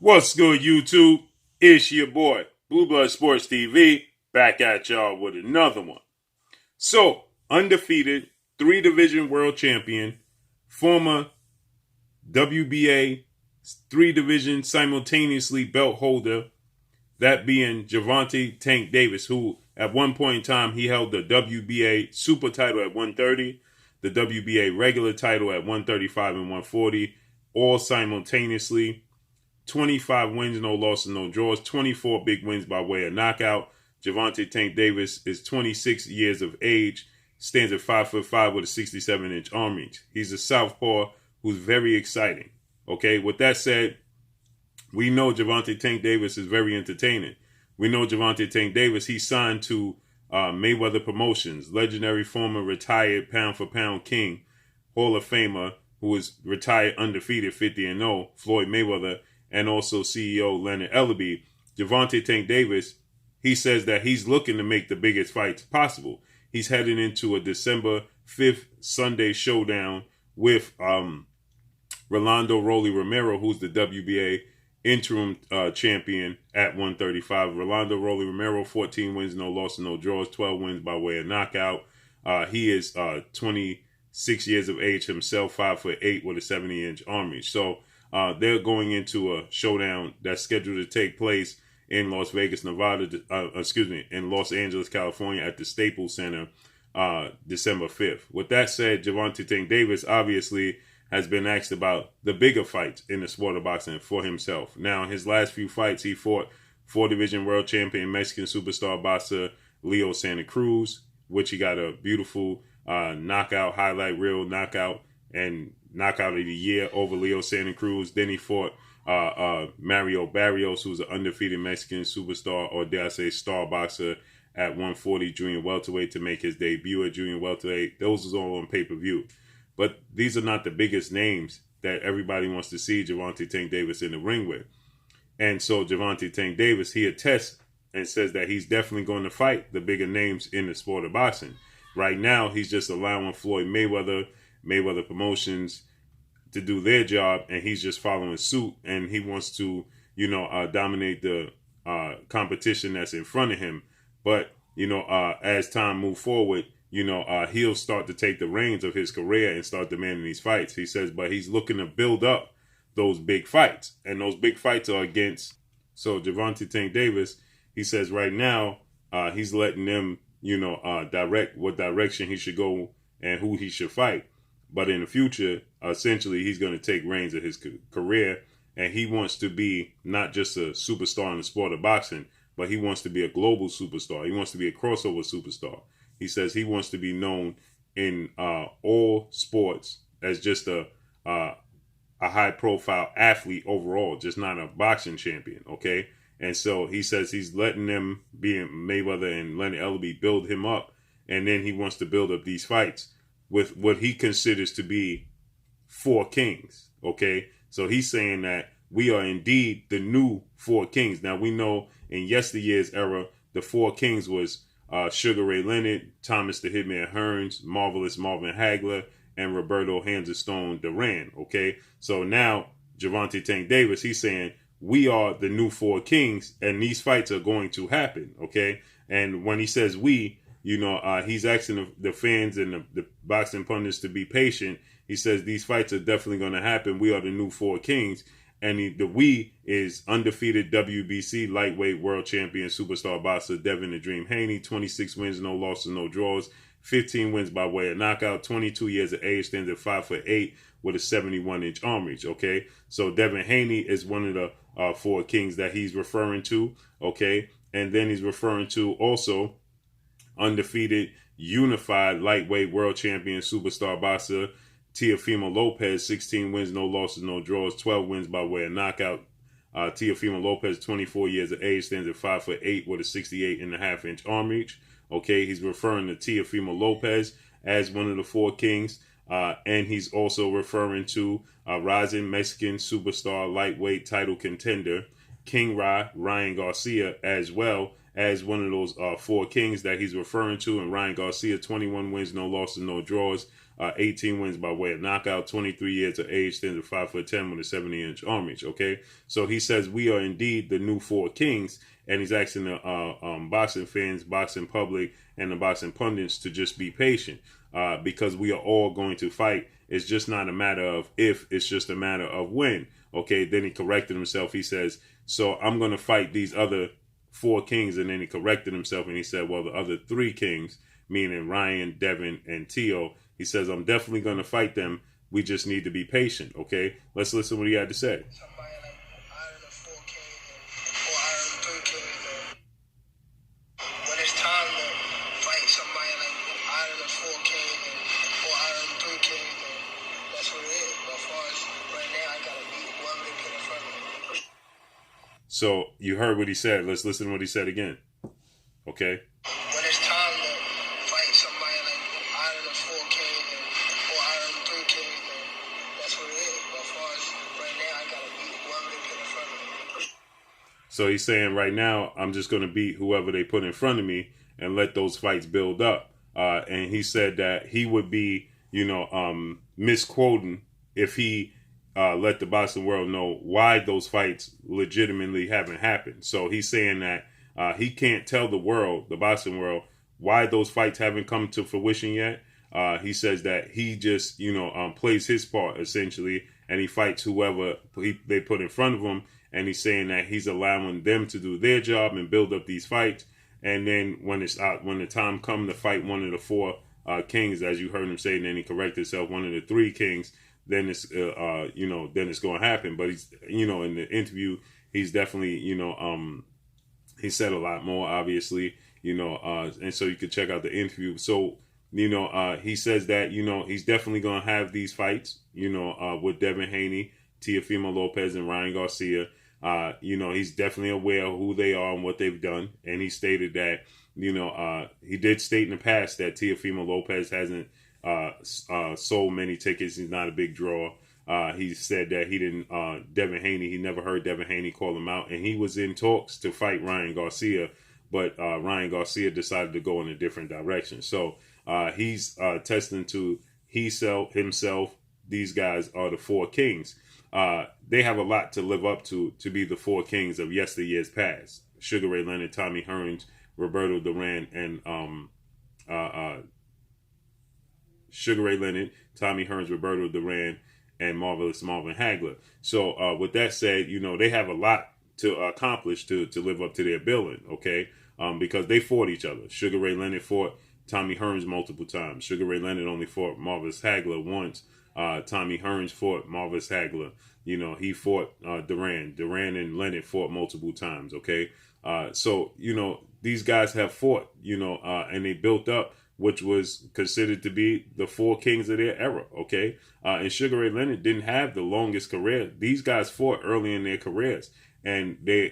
What's good, YouTube? It's your boy, Blue Blood Sports TV, back at y'all with another one. So, undefeated, 3-division world champion, former WBA 3-division simultaneously belt holder, that being Gervonta Tank Davis, who at one point in time he held the WBA super title at 130, the WBA regular title at 135 and 140, all simultaneously. 25 wins, no losses, no draws, 24 big wins by way of knockout. Gervonta Tank Davis is 26 years of age, stands at 5'5" with a 67-inch arm reach. He's a southpaw who's very exciting. Okay, with that said, we know Gervonta Tank Davis is very entertaining. We know Gervonta Tank Davis, he signed to Mayweather Promotions, legendary former retired pound-for-pound king, Hall of Famer, who is retired undefeated 50-0, Floyd Mayweather, and also CEO Leonard Ellerbe. Gervonta Tank Davis, he says that he's looking to make the biggest fights possible. He's heading into a December 5th Sunday showdown with Rolando Rolly Romero, who's the WBA interim champion at 135. Rolando Rolly Romero, 14 wins, no losses, no draws, 12 wins by way of knockout. He is 26 years of age himself, 5'8" with a 70-inch arm reach. So they're going into a showdown that's scheduled to take place in Las Vegas, Nevada, in Los Angeles, California at the Staples Center, December 5th. With that said, Gervonta Tank Davis obviously has been asked about the bigger fights in the sport of boxing for himself. Now, in his last few fights, he fought 4-division world champion Mexican superstar boxer Leo Santa Cruz, which he got a beautiful knockout, highlight reel knockout, and knockout of the year over Leo Santa Cruz. Then he fought Mario Barrios, who's an undefeated Mexican superstar, or dare I say star boxer, at 140 junior welterweight to make his debut at junior welterweight. Those was all on pay-per-view. But these are not the biggest names that everybody wants to see Gervonta Tank Davis in the ring with. And so Gervonta Tank Davis, he attests and says that he's definitely going to fight the bigger names in the sport of boxing. Right now, he's just allowing Floyd Mayweather Promotions to do their job, and he's just following suit, and he wants to, dominate the competition that's in front of him. But, as time moves forward, he'll start to take the reins of his career and start demanding these fights. He says, but he's looking to build up those big fights, and those big fights are against. So Gervonta Tank Davis, he says right now, he's letting them, direct what direction he should go and who he should fight. But in the future, essentially, he's going to take reins of his career, and he wants to be not just a superstar in the sport of boxing, but he wants to be a global superstar. He wants to be a crossover superstar. He says he wants to be known in all sports as just a high-profile athlete overall, just not a boxing champion, okay? And so he says he's letting them, being Mayweather and Leonard Ellerbe, build him up, and then he wants to build up these fights with what he considers to be 4 kings, okay? So he's saying that we are indeed the new 4 kings. Now, we know in yesteryear's era, the 4 kings was Sugar Ray Leonard, Thomas the Hitman Hearns, Marvelous Marvin Hagler, and Roberto Hands of Stone Duran, okay? So now, Gervonta Tank Davis, he's saying, we are the new 4 kings, and these fights are going to happen, okay? And when he says we, he's asking the fans and the boxing pundits to be patient. He says these fights are definitely going to happen. We are the new 4 kings. And the we is undefeated WBC lightweight world champion superstar boxer Devin the Dream Haney, 26 wins, no losses, no draws, 15 wins by way of knockout, 22 years of age, stands at 5'8" with a 71-inch arm reach, okay? So Devin Haney is one of the 4 kings that he's referring to, okay? And then he's referring to also undefeated unified lightweight world champion superstar boxer Teofimo Lopez, 16 wins, no losses, no draws, 12 wins by way of knockout. Teofimo Lopez, 24 years of age, stands at 5'8" with a 68.5-inch arm reach. Okay, he's referring to Teofimo Lopez as one of the 4 kings. And he's also referring to rising Mexican superstar lightweight title contender King Ryan Garcia, as well as one of those 4 kings that he's referring to. And Ryan Garcia, 21 wins, no losses, no draws, 18 wins by way of knockout, 23 years of age, stands at 5'10" with a 70-inch arm reach. Okay, so he says we are indeed the new 4 kings, and he's asking the boxing fans, boxing public, and the boxing pundits to just be patient, because we are all going to fight. It's just not a matter of if, it's just a matter of when. Okay, then he corrected himself. He says, so I'm going to fight these other 4 kings, and then he corrected himself and he said, well, the other 3 kings, meaning Ryan, Devin, and Teo, he says, I'm definitely going to fight them. We just need to be patient. Okay, let's listen to what he had to say. Somebody like out of the 4 kings or out of the 3 kings, when it's time to fight somebody like out of the 4 kings or out of the 3 kings, that's what it is. But as far as right now, I gotta beat whoever they put in front of me. So you heard what he said. Let's listen to what he said again. Okay. When it's time to fight somebody like out of the 4 kings or out of the 3 kings, that's what it is. But as far as right now, I gotta beat whoever they put in front of me. So he's saying right now, I'm just going to beat whoever they put in front of me and let those fights build up. And he said that he would be, misquoting if he let the boxing world know why those fights legitimately haven't happened. So he's saying that he can't tell the world, the boxing world, why those fights haven't come to fruition yet. He says that he just, plays his part essentially, and he fights whoever they put in front of him. And he's saying that he's allowing them to do their job and build up these fights. And then when the time comes to fight one of the 4 kings, as you heard him say, and then he corrected himself, one of the 3 kings, then it's then it's going to happen. But he's, in the interview, he's definitely, he said a lot more, obviously, and so you could check out the interview. So, he says that, he's definitely going to have these fights, with Devin Haney, Teofimo Lopez, and Ryan Garcia. He's definitely aware of who they are and what they've done. And he stated that, he did state in the past that Teofimo Lopez hasn't sold many tickets. He's not a big draw. He said that he didn't, Devin Haney, he never heard Devin Haney call him out. And he was in talks to fight Ryan Garcia, but Ryan Garcia decided to go in a different direction. So he's testing to himself. These guys are the 4 kings. They have a lot to live up to be the 4 kings of yesteryear's past. Sugar Ray Leonard, Tommy Hearns, Roberto Duran, and Sugar Ray Leonard, Tommy Hearns, Roberto Duran, and Marvelous Marvin Hagler. So with that said, they have a lot to accomplish to live up to their billing, okay? Because they fought each other. Sugar Ray Leonard fought Tommy Hearns multiple times. Sugar Ray Leonard only fought Marvelous Hagler once. Tommy Hearns fought Marvelous Hagler. He fought Duran. Duran and Leonard fought multiple times, okay? So, these guys have fought, and they built up, which was considered to be the 4 kings of their era, okay? And Sugar Ray Leonard didn't have the longest career. These guys fought early in their careers, and they,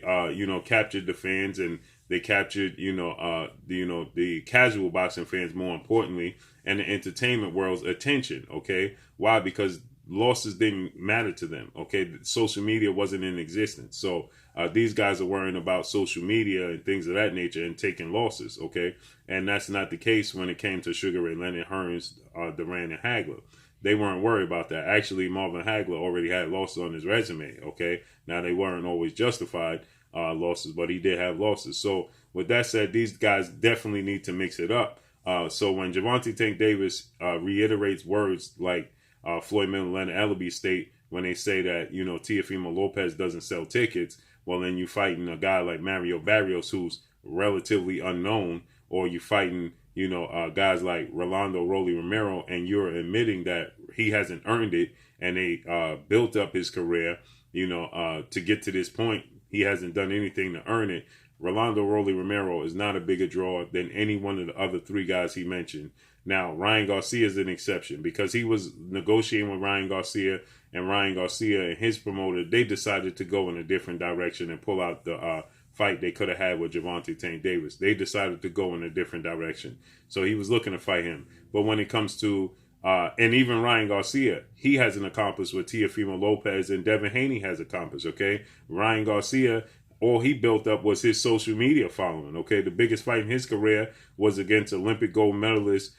captured the fans, and they captured, the casual boxing fans, more importantly, and the entertainment world's attention, okay? Why? Because losses didn't matter to them, okay? Social media wasn't in existence. So these guys are worrying about social media and things of that nature and taking losses, okay? And that's not the case when it came to Sugar Ray Leonard, Hearns, Duran, and Hagler. They weren't worried about that. Actually, Marvin Hagler already had losses on his resume, okay? Now, they weren't always justified losses, but he did have losses. So with that said, these guys definitely need to mix it up. So when Gervonta Tank Davis reiterates words like Floyd Mayweather and Leonard Ellaby state when they say that, Teofimo Lopez doesn't sell tickets, well, then you're fighting a guy like Mario Barrios, who's relatively unknown, or you're fighting, guys like Rolando Rolly Romero, and you're admitting that he hasn't earned it, and they built up his career, to get to this point. He hasn't done anything to earn it. Rolando Rolly Romero is not a bigger draw than any one of the other 3 guys he mentioned. Now, Ryan Garcia is an exception because he was negotiating with Ryan Garcia, and Ryan Garcia and his promoter, they decided to go in a different direction and pull out the fight they could have had with Gervonta Tank Davis. They decided to go in a different direction. So he was looking to fight him. But when it comes to, and even Ryan Garcia, he hasn't accomplished what Teofimo Lopez and Devin Haney has accomplished, okay? Ryan Garcia all he built up was his social media following. Okay, the biggest fight in his career was against Olympic gold medalist,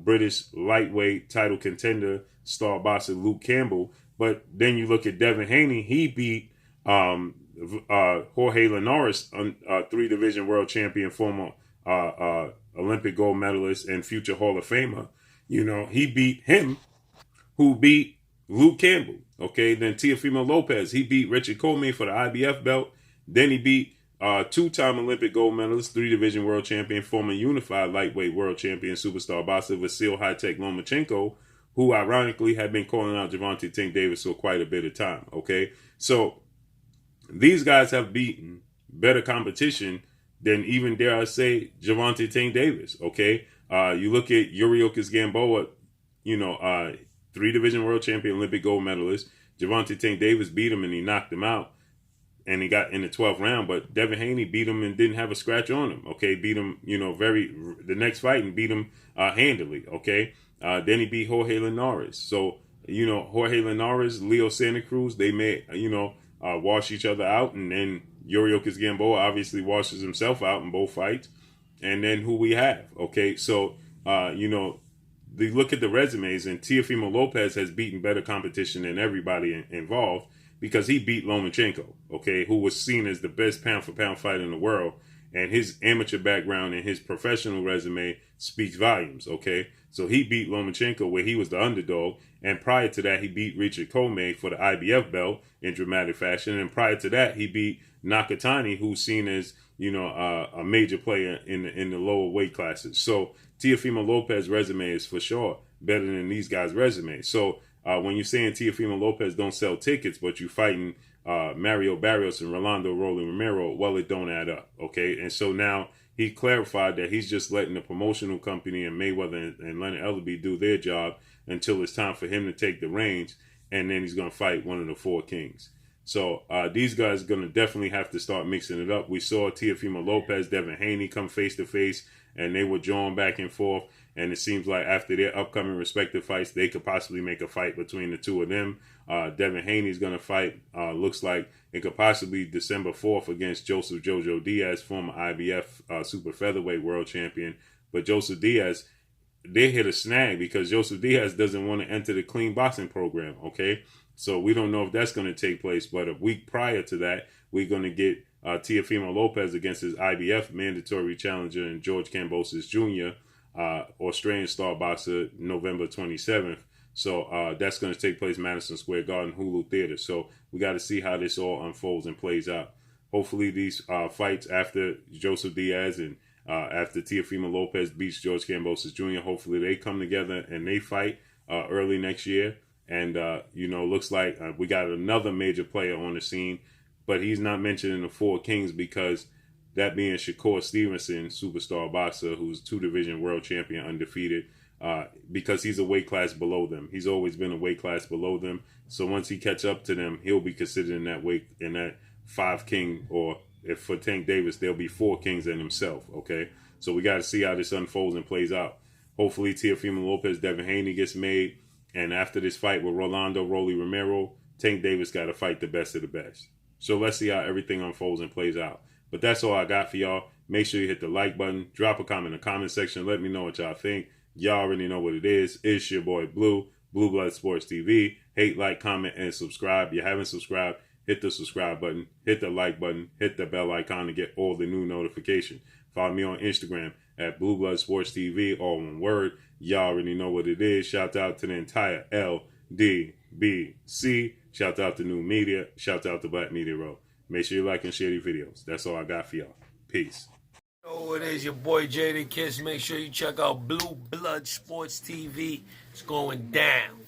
British lightweight title contender, star boxer Luke Campbell. But then you look at Devin Haney, he beat Jorge Linares, 3-division world champion, former Olympic gold medalist and future Hall of Famer. You know, he beat him, who beat Luke Campbell. Okay, then Teofimo Lopez, he beat Richard Comey for the IBF belt. Then he beat 2-time Olympic gold medalist, 3-division world champion, former unified lightweight world champion, superstar boxer Vasil High-Tech Lomachenko, who ironically had been calling out Gervonta Tank Davis for quite a bit of time. Okay, so these guys have beaten better competition than even, dare I say, Gervonta Tank Davis. Okay, you look at Yuriorkis Gamboa, you know, 3-division world champion, Olympic gold medalist. Gervonta Tank Davis beat him and he knocked him out, and he got in the 12th round. But Devin Haney beat him and didn't have a scratch on him. Okay, beat him, you know, the next fight and beat him handily. Okay, then he beat Jorge Linares. So, you know, Jorge Linares, Leo Santa Cruz, they may, you know, wash each other out, and then Yuriorkis Gamboa obviously washes himself out in both fights. And then who we have? Okay, so you know, they look at the resumes, and Teofimo Lopez has beaten better competition than everybody involved, because he beat Lomachenko, okay, who was seen as the best pound-for-pound fighter in the world, and his amateur background and his professional resume speaks volumes, okay? So he beat Lomachenko where he was the underdog, and prior to that, he beat Richard Comey for the IBF belt in dramatic fashion, and prior to that, he beat Nakatani, who's seen as, you know, a major player in the lower weight classes. So Teofimo Lopez's resume is for sure better than these guys' resumes. So when you're saying Teofimo Lopez don't sell tickets, but you fighting Mario Barrios and Rolando Rolly Romero, well, it don't add up, okay? And so now he clarified that he's just letting the promotional company and Mayweather and Leonard Ellerbe do their job until it's time for him to take the reins, and then he's going to fight one of the 4 kings. So these guys are going to definitely have to start mixing it up. We saw Teofimo Lopez, Devin Haney come face-to-face, and they were drawn back and forth. And it seems like after their upcoming respective fights, they could possibly make a fight between the two of them. Devin Haney's going to fight, looks like it could possibly December 4th against Joseph Jojo Diaz, former IBF super featherweight world champion. But Joseph Diaz, they hit a snag because Joseph Diaz doesn't want to enter the clean boxing program, okay? So we don't know if that's going to take place. But a week prior to that, we're going to get Teofimo Lopez against his IBF mandatory challenger and George Kambosos Jr., Australian star boxer, November 27th. So that's going to take place Madison Square Garden, Hulu Theater. So we got to see how this all unfolds and plays out. Hopefully these fights after Joseph Diaz and after Teofimo Lopez beats George Kambosos Jr., hopefully they come together and they fight early next year. And, you know, looks like we got another major player on the scene, but he's not mentioned in the 4 kings because that being Shakur Stevenson, superstar boxer, who's 2-division world champion, undefeated, because he's a weight class below them. He's always been a weight class below them. So once he catch up to them, he'll be considered in that weight, in that 5 king, or if for Tank Davis, there'll be 4 kings in himself, okay? So we got to see how this unfolds and plays out. Hopefully Teofimo Lopez, Devin Haney gets made. And after this fight with Rolando Rolly Romero, Tank Davis got to fight the best of the best. So let's see how everything unfolds and plays out. But that's all I got for y'all. Make sure you hit the like button. Drop a comment in the comment section. Let me know what y'all think. Y'all already know what it is. It's your boy Blue, Blue Blood Sports TV. Hate, like, comment, and subscribe. If you haven't subscribed, hit the subscribe button. Hit the like button. Hit the bell icon to get all the new notifications. Follow me on Instagram at Blue Blood Sports TV, all one word. Y'all already know what it is. Shout out to the entire LDBC. Shout out to New Media. Shout out to Black Media Row. Make sure you like and share these videos. That's all I got for y'all. Peace. Oh, it is your boy Jada Kiss. Make sure you check out Blue Blood Sports TV. It's going down.